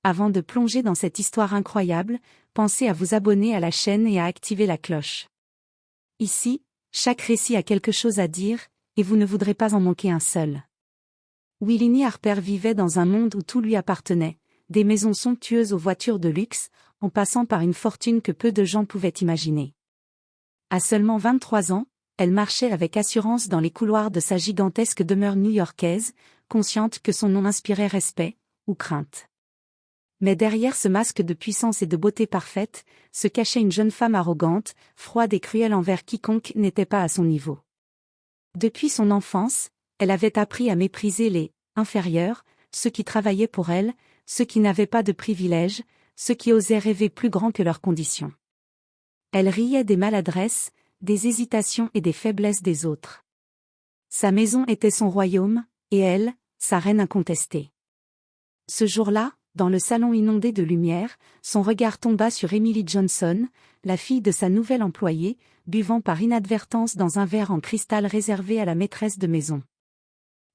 Avant de plonger dans cette histoire incroyable, pensez à vous abonner à la chaîne et à activer la cloche. Ici, chaque récit a quelque chose à dire, et vous ne voudrez pas en manquer un seul. Willini Harper vivait dans un monde où tout lui appartenait, des maisons somptueuses aux voitures de luxe, en passant par une fortune que peu de gens pouvaient imaginer. À seulement 23 ans, elle marchait avec assurance dans les couloirs de sa gigantesque demeure new-yorkaise, consciente que son nom inspirait respect, ou crainte. Mais derrière ce masque de puissance et de beauté parfaite, se cachait une jeune femme arrogante, froide et cruelle envers quiconque n'était pas à son niveau. Depuis son enfance, elle avait appris à mépriser les inférieurs, ceux qui travaillaient pour elle, ceux qui n'avaient pas de privilèges, ceux qui osaient rêver plus grand que leurs conditions. Elle riait des maladresses, des hésitations et des faiblesses des autres. Sa maison était son royaume, et elle, sa reine incontestée. Ce jour-là, dans le salon inondé de lumière, son regard tomba sur Emily Johnson, la fille de sa nouvelle employée, buvant par inadvertance dans un verre en cristal réservé à la maîtresse de maison.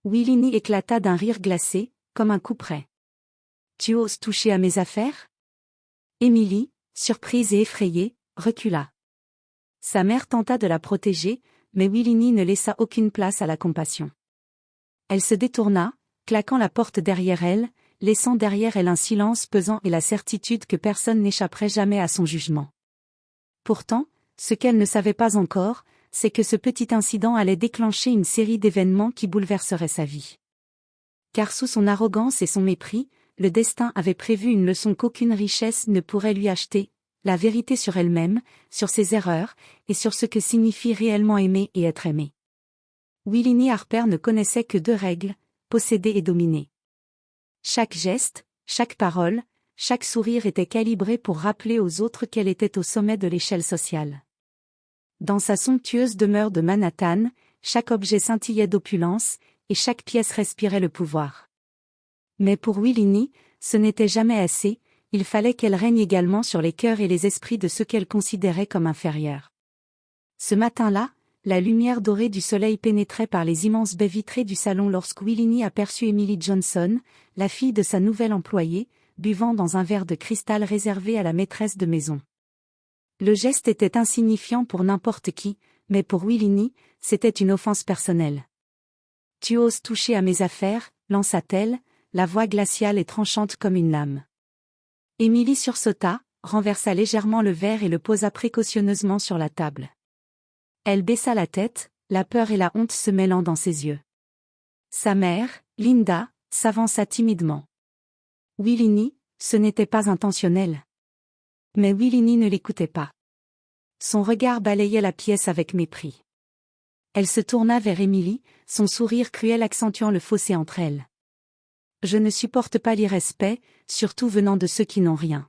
Willini éclata d'un rire glacé, comme un couperet. « Tu oses toucher à mes affaires ?» Emily, surprise et effrayée, recula. Sa mère tenta de la protéger, mais Willini ne laissa aucune place à la compassion. Elle se détourna, claquant la porte derrière elle, laissant derrière elle un silence pesant et la certitude que personne n'échapperait jamais à son jugement. Pourtant, ce qu'elle ne savait pas encore, c'est que ce petit incident allait déclencher une série d'événements qui bouleverseraient sa vie. Car sous son arrogance et son mépris, le destin avait prévu une leçon qu'aucune richesse ne pourrait lui acheter, la vérité sur elle-même, sur ses erreurs, et sur ce que signifie réellement aimer et être aimé. Willini Harper ne connaissait que deux règles, posséder et dominer. Chaque geste, chaque parole, chaque sourire était calibré pour rappeler aux autres qu'elle était au sommet de l'échelle sociale. Dans sa somptueuse demeure de Manhattan, chaque objet scintillait d'opulence, et chaque pièce respirait le pouvoir. Mais pour Willini, ce n'était jamais assez, il fallait qu'elle règne également sur les cœurs et les esprits de ceux qu'elle considérait comme inférieurs. Ce matin-là, la lumière dorée du soleil pénétrait par les immenses baies vitrées du salon lorsque Willini aperçut Emily Johnson, la fille de sa nouvelle employée, buvant dans un verre de cristal réservé à la maîtresse de maison. Le geste était insignifiant pour n'importe qui, mais pour Willini, c'était une offense personnelle. « Tu oses toucher à mes affaires ?» lança-t-elle, la voix glaciale et tranchante comme une lame. Emily sursauta, renversa légèrement le verre et le posa précautionneusement sur la table. Elle baissa la tête, la peur et la honte se mêlant dans ses yeux. Sa mère, Linda, s'avança timidement. « Willini, ce n'était pas intentionnel. » Mais Willini ne l'écoutait pas. Son regard balayait la pièce avec mépris. Elle se tourna vers Emily, son sourire cruel accentuant le fossé entre elles. « Je ne supporte pas l'irrespect, surtout venant de ceux qui n'ont rien.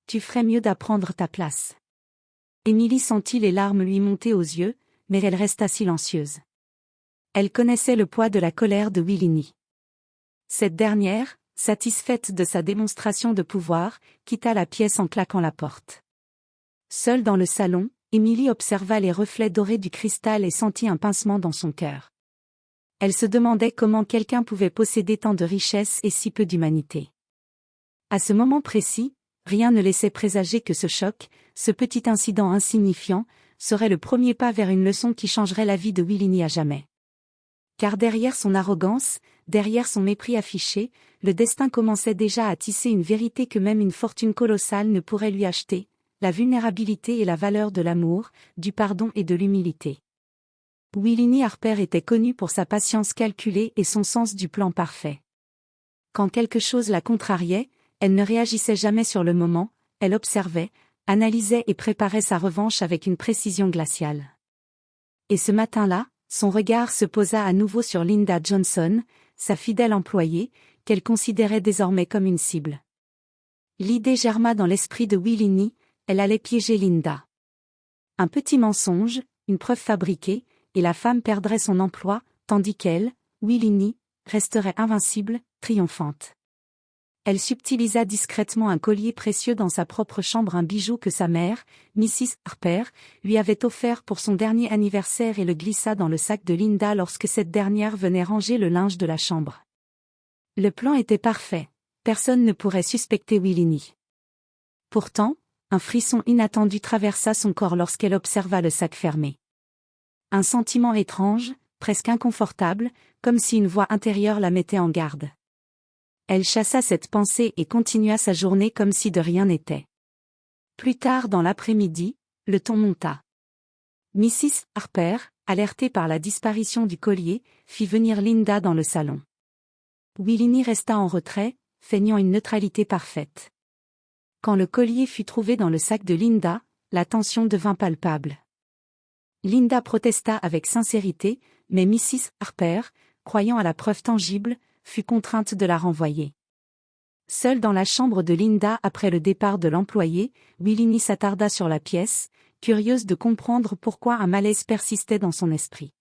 Tu ferais mieux d'apprendre ta place. » Emily sentit les larmes lui monter aux yeux, mais elle resta silencieuse. Elle connaissait le poids de la colère de Willini. Cette dernière, satisfaite de sa démonstration de pouvoir, quitta la pièce en claquant la porte. Seule dans le salon, Emily observa les reflets dorés du cristal et sentit un pincement dans son cœur. Elle se demandait comment quelqu'un pouvait posséder tant de richesses et si peu d'humanité. À ce moment précis, rien ne laissait présager que ce choc, ce petit incident insignifiant, serait le premier pas vers une leçon qui changerait la vie de Willini à jamais. Car derrière son arrogance, derrière son mépris affiché, le destin commençait déjà à tisser une vérité que même une fortune colossale ne pourrait lui acheter, la vulnérabilité et la valeur de l'amour, du pardon et de l'humilité. Willini Harper était connue pour sa patience calculée et son sens du plan parfait. Quand quelque chose la contrariait, elle ne réagissait jamais sur le moment, elle observait, analysait et préparait sa revanche avec une précision glaciale. Et ce matin-là, son regard se posa à nouveau sur Linda Johnson, sa fidèle employée, qu'elle considérait désormais comme une cible. L'idée germa dans l'esprit de Willini, elle allait piéger Linda. Un petit mensonge, une preuve fabriquée, et la femme perdrait son emploi, tandis qu'elle, Willini, resterait invincible, triomphante. Elle subtilisa discrètement un collier précieux dans sa propre chambre, un bijou que sa mère, Mrs. Harper, lui avait offert pour son dernier anniversaire et le glissa dans le sac de Linda lorsque cette dernière venait ranger le linge de la chambre. Le plan était parfait. personne ne pourrait suspecter Willini. Pourtant, un frisson inattendu traversa son corps lorsqu'elle observa le sac fermé. Un sentiment étrange, presque inconfortable, comme si une voix intérieure la mettait en garde. Elle chassa cette pensée et continua sa journée comme si de rien n'était. Plus tard dans l'après-midi, le ton monta. Mrs. Harper, alertée par la disparition du collier, fit venir Linda dans le salon. Willini resta en retrait, feignant une neutralité parfaite. Quand le collier fut trouvé dans le sac de Linda, la tension devint palpable. Linda protesta avec sincérité, mais Mrs. Harper, croyant à la preuve tangible, fut contrainte de la renvoyer. Seule dans la chambre de Linda après le départ de l'employé, Willini s'attarda sur la pièce, curieuse de comprendre pourquoi un malaise persistait dans son esprit.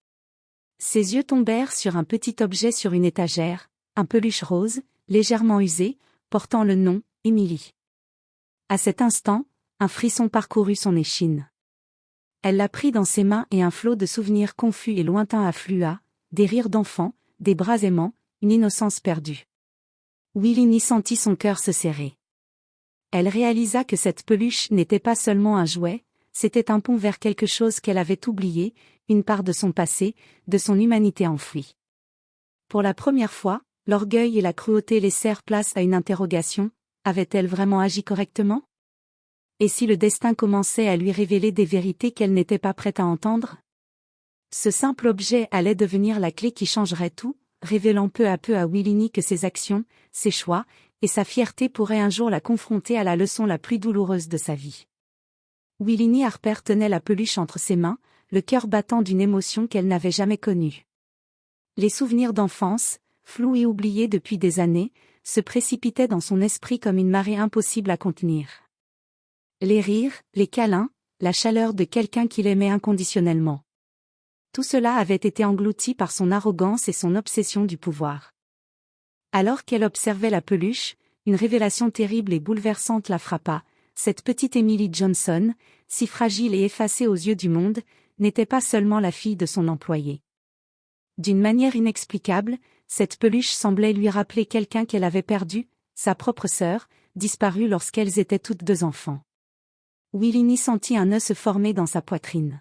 Ses yeux tombèrent sur un petit objet sur une étagère, un peluche rose, légèrement usé, portant le nom « Emily ». À cet instant, un frisson parcourut son échine. Elle la prit dans ses mains et un flot de souvenirs confus et lointains afflua, des rires d'enfants, des bras aimants, une innocence perdue. Willini sentit son cœur se serrer. Elle réalisa que cette peluche n'était pas seulement un jouet, c'était un pont vers quelque chose qu'elle avait oublié, une part de son passé, de son humanité enfouie. Pour la première fois, l'orgueil et la cruauté laissèrent place à une interrogation, avait-elle vraiment agi correctement? Et si le destin commençait à lui révéler des vérités qu'elle n'était pas prête à entendre? Ce simple objet allait devenir la clé qui changerait tout, révélant peu à peu à Willini que ses actions, ses choix, et sa fierté pourraient un jour la confronter à la leçon la plus douloureuse de sa vie. Willini Harper tenait la peluche entre ses mains, le cœur battant d'une émotion qu'elle n'avait jamais connue. Les souvenirs d'enfance, flous et oubliés depuis des années, se précipitaient dans son esprit comme une marée impossible à contenir. Les rires, les câlins, la chaleur de quelqu'un qu'il aimait inconditionnellement. Tout cela avait été englouti par son arrogance et son obsession du pouvoir. Alors qu'elle observait la peluche, une révélation terrible et bouleversante la frappa. Cette petite Emily Johnson, si fragile et effacée aux yeux du monde, n'était pas seulement la fille de son employé. D'une manière inexplicable, cette peluche semblait lui rappeler quelqu'un qu'elle avait perdu, sa propre sœur, disparue lorsqu'elles étaient toutes deux enfants. Willini sentit un nœud se former dans sa poitrine.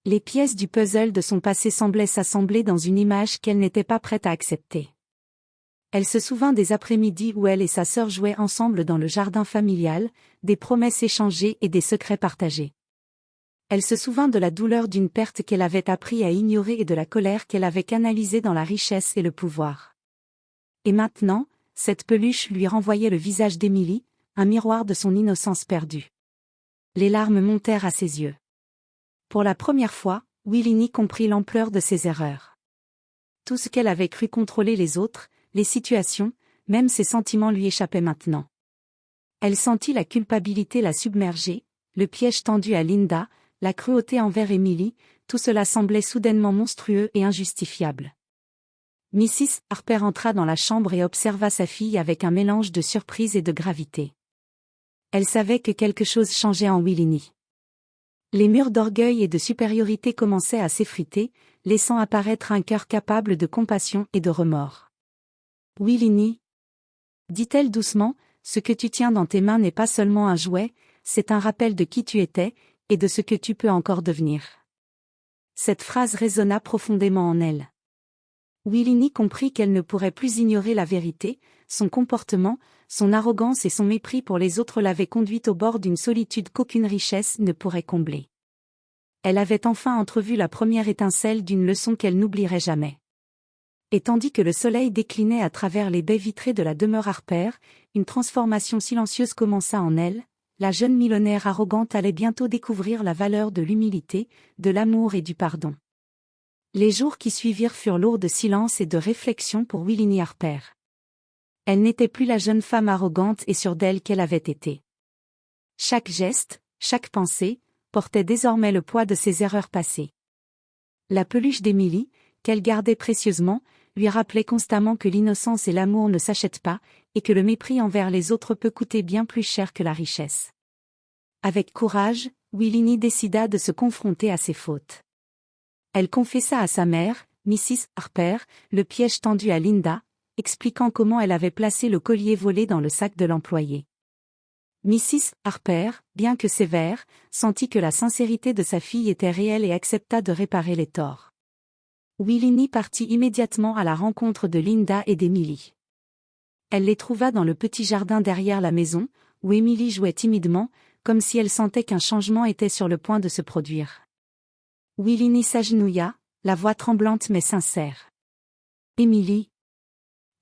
Les pièces du puzzle de son passé semblaient s'assembler dans une image qu'elle n'était pas prête à accepter. Elle se souvint des après-midi où elle et sa sœur jouaient ensemble dans le jardin familial, des promesses échangées et des secrets partagés. Elle se souvint de la douleur d'une perte qu'elle avait appris à ignorer et de la colère qu'elle avait canalisée dans la richesse et le pouvoir. Et maintenant, cette peluche lui renvoyait le visage d'Emily, un miroir de son innocence perdue. Les larmes montèrent à ses yeux. Pour la première fois, Willini comprit l'ampleur de ses erreurs. Tout ce qu'elle avait cru contrôler les autres, les situations, même ses sentiments lui échappaient maintenant. Elle sentit la culpabilité la submerger, le piège tendu à Linda, la cruauté envers Emily, tout cela semblait soudainement monstrueux et injustifiable. Mrs. Harper entra dans la chambre et observa sa fille avec un mélange de surprise et de gravité. Elle savait que quelque chose changeait en Willini. Les murs d'orgueil et de supériorité commençaient à s'effriter, laissant apparaître un cœur capable de compassion et de remords. « Willini, dit-elle doucement, ce que tu tiens dans tes mains n'est pas seulement un jouet, c'est un rappel de qui tu étais, et de ce que tu peux encore devenir. » Cette phrase résonna profondément en elle. Willini comprit qu'elle ne pourrait plus ignorer la vérité, son comportement, son arrogance et son mépris pour les autres l'avaient conduite au bord d'une solitude qu'aucune richesse ne pourrait combler. Elle avait enfin entrevu la première étincelle d'une leçon qu'elle n'oublierait jamais. Et tandis que le soleil déclinait à travers les baies vitrées de la demeure Harper, une transformation silencieuse commença en elle. La jeune millionnaire arrogante allait bientôt découvrir la valeur de l'humilité, de l'amour et du pardon. Les jours qui suivirent furent lourds de silence et de réflexion pour Willini Harper. Elle n'était plus la jeune femme arrogante et sûre d'elle qu'elle avait été. Chaque geste, chaque pensée, portait désormais le poids de ses erreurs passées. La peluche d'Emily, qu'elle gardait précieusement, lui rappelait constamment que l'innocence et l'amour ne s'achètent pas, et que le mépris envers les autres peut coûter bien plus cher que la richesse. Avec courage, Willini décida de se confronter à ses fautes. Elle confessa à sa mère, Mrs. Harper, le piège tendu à Linda, expliquant comment elle avait placé le collier volé dans le sac de l'employé. Mrs. Harper, bien que sévère, sentit que la sincérité de sa fille était réelle et accepta de réparer les torts. Willini partit immédiatement à la rencontre de Linda et d'Emily. Elle les trouva dans le petit jardin derrière la maison, où Emily jouait timidement, comme si elle sentait qu'un changement était sur le point de se produire. Willini s'agenouilla, la voix tremblante mais sincère. « Emily.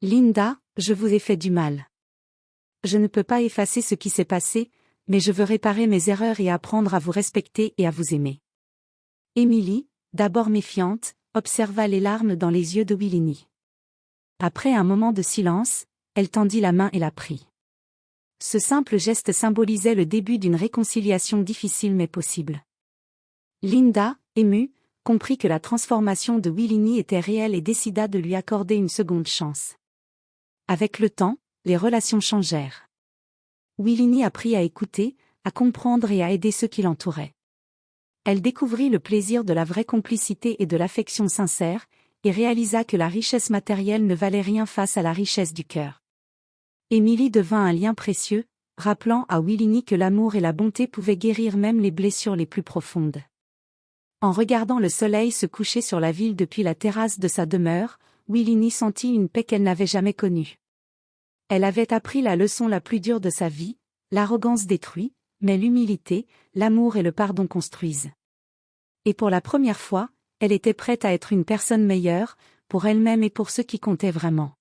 Linda, je vous ai fait du mal. Je ne peux pas effacer ce qui s'est passé, mais je veux réparer mes erreurs et apprendre à vous respecter et à vous aimer. » Emily, d'abord méfiante, observa les larmes dans les yeux de Willini. Après un moment de silence, elle tendit la main et la prit. Ce simple geste symbolisait le début d'une réconciliation difficile mais possible. Linda, émue, comprit que la transformation de Willini était réelle et décida de lui accorder une seconde chance. Avec le temps, les relations changèrent. Willini apprit à écouter, à comprendre et à aider ceux qui l'entouraient. Elle découvrit le plaisir de la vraie complicité et de l'affection sincère, et réalisa que la richesse matérielle ne valait rien face à la richesse du cœur. Emily devint un lien précieux, rappelant à Willini que l'amour et la bonté pouvaient guérir même les blessures les plus profondes. En regardant le soleil se coucher sur la ville depuis la terrasse de sa demeure, Willini sentit une paix qu'elle n'avait jamais connue. Elle avait appris la leçon la plus dure de sa vie, l'arrogance détruit, mais l'humilité, l'amour et le pardon construisent. Et pour la première fois, elle était prête à être une personne meilleure, pour elle-même et pour ceux qui comptaient vraiment.